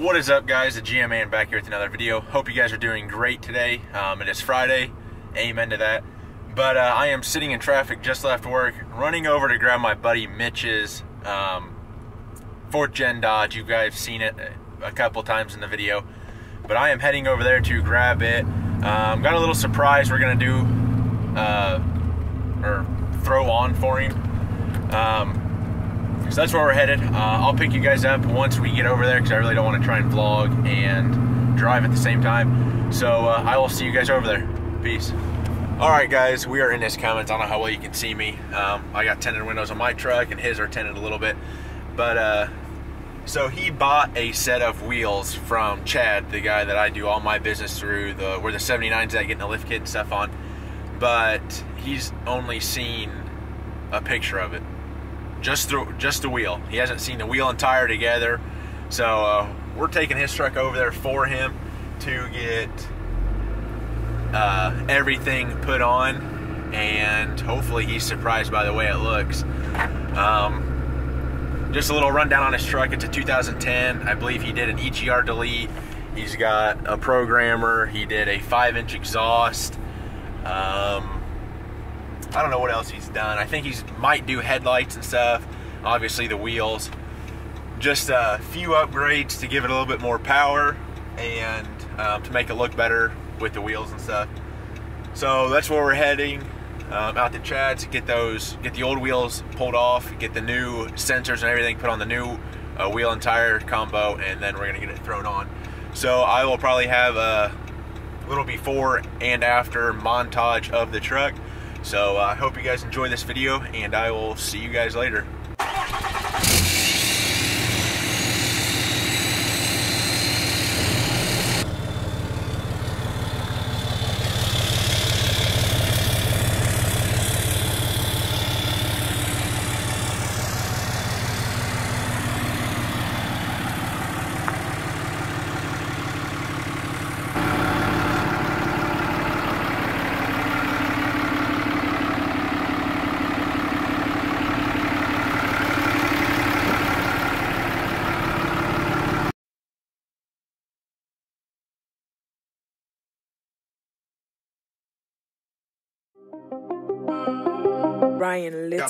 What is up, guys? The GM Man back here with another video. Hope you guys are doing great today. It is Friday, amen to that. But I am sitting in traffic, just left work, running over to grab my buddy Mitch's 4th Gen Dodge. You guys have seen it a couple times in the video, but I am heading over there to grab it. Got a little surprise we're gonna do or throw on for him. So that's where we're headed. I'll pick you guys up once we get over there because I really don't want to try and vlog and drive at the same time. So I will see you guys over there. Peace. Alright guys, we are in this Cummins. I don't know how well you can see me. I got tinted windows on my truck and his are tinted a little bit. But so he bought a set of wheels from Chad, the guy that I do all my business through, where the 79's at, getting the lift kit and stuff on. But he's only seen a picture of it. Just the wheel. He hasn't seen the wheel and tire together. So we're taking his truck over there for him to get everything put on, and hopefully he's surprised by the way it looks. Just a little rundown on his truck. It's a 2010. I believe he did an EGR delete. He's got a programmer. He did a 5-inch exhaust. I don't know what else he's done. I think he's might do headlights and stuff. Obviously the wheels. Just a few upgrades to give it a little bit more power and to make it look better with the wheels and stuff. So that's where we're heading, out to Chad's, get the old wheels pulled off, get the new sensors and everything put on the new wheel and tire combo, and then we're gonna get it thrown on. So I will probably have a little before and after montage of the truck. So I hope you guys enjoy this video, and I will see you guys later. Ryan Little.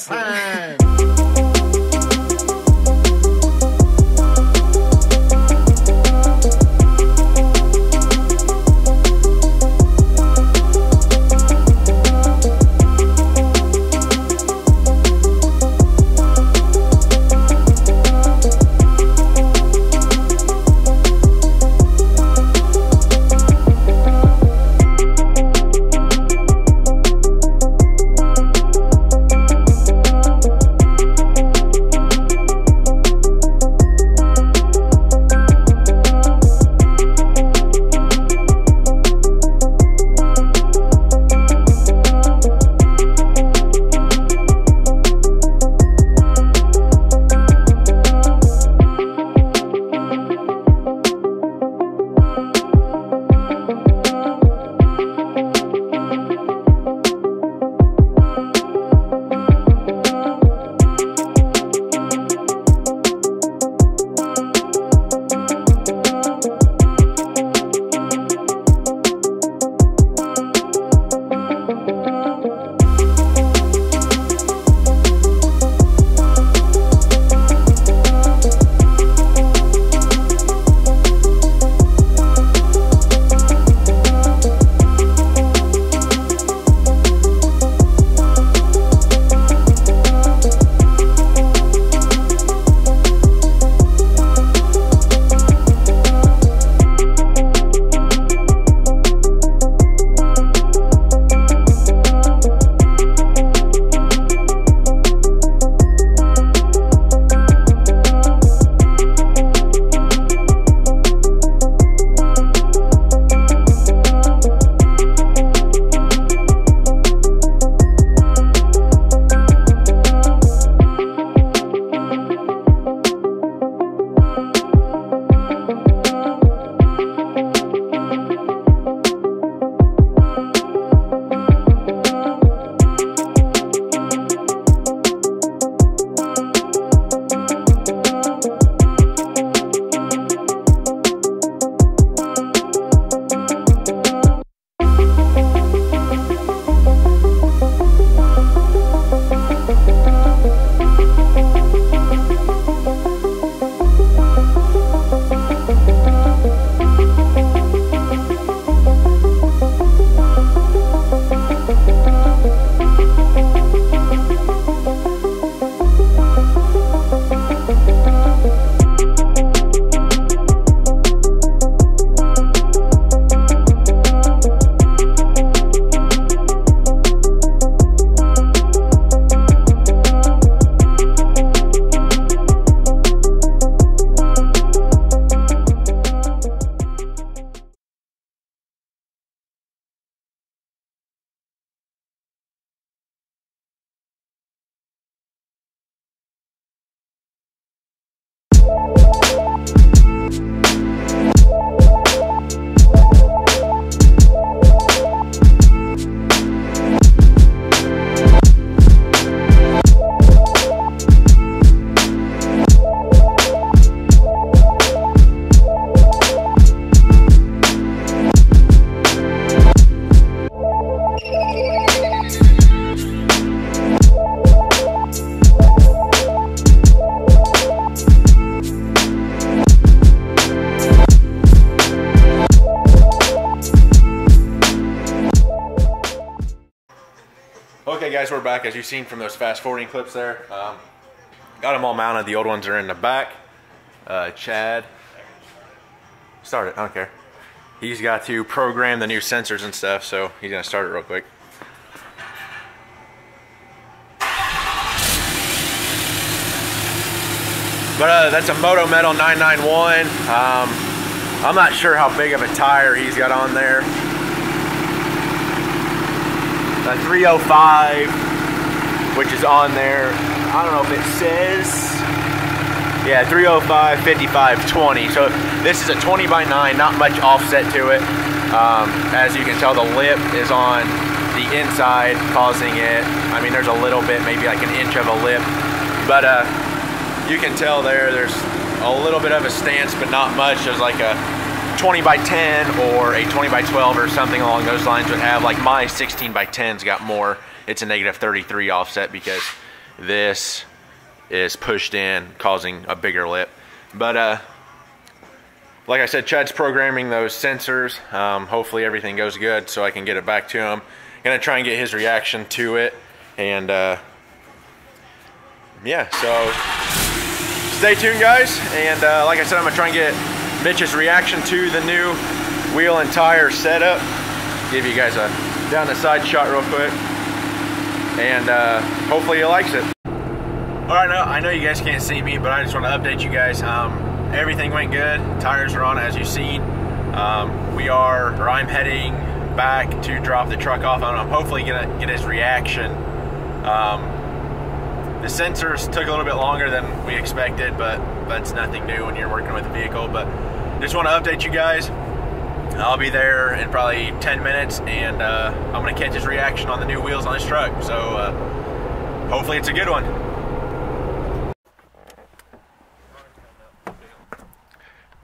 guys, we're back as you've seen from those fast forwarding clips there. Got them all mounted. The old ones are in the back. Chad, start it, I don't care. He's got to program the new sensors and stuff, so he's gonna start it real quick. But that's a Moto Metal 991. I'm not sure how big of a tire he's got on there. A 305, which is on there. I don't know if it says, yeah, 305, 55, 20. So this is a 20 by 9, not much offset to it. As you can tell, the lip is on the inside, causing it. I mean, there's a little bit, maybe like an inch of a lip, but you can tell there's a little bit of a stance, but not much. There's like a 20 by 10 or a 20 by 12 or something along those lines would have. Like my 16 by 10's got more. It's a negative 33 offset because this is pushed in, causing a bigger lip. But like I said, Chad's programming those sensors. Hopefully everything goes good so I can get it back to him. Gonna try and get his reaction to it. And yeah, so stay tuned, guys. And like I said, I'm gonna try and get Mitch's reaction to the new wheel and tire setup. Give you guys a down the side shot real quick. And hopefully he likes it. Alright, I know you guys can't see me, but I just want to update you guys. Everything went good. Tires are on as you've seen. I'm heading back to drop the truck off. I'm hopefully gonna get his reaction. The sensors took a little bit longer than we expected, but that's nothing new when you're working with a vehicle. But just want to update you guys. I'll be there in probably 10 minutes, and I'm going to catch his reaction on the new wheels on this truck. So hopefully it's a good one.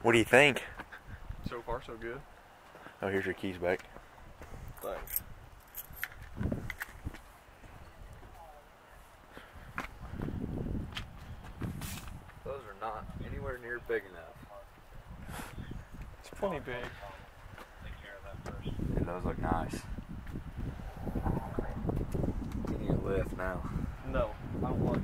What do you think? So far, so good. Oh, here's your keys back. Thanks. Those are not anywhere near big enough. It's plenty big. And those look nice. You need a lift now. No, I don't want it.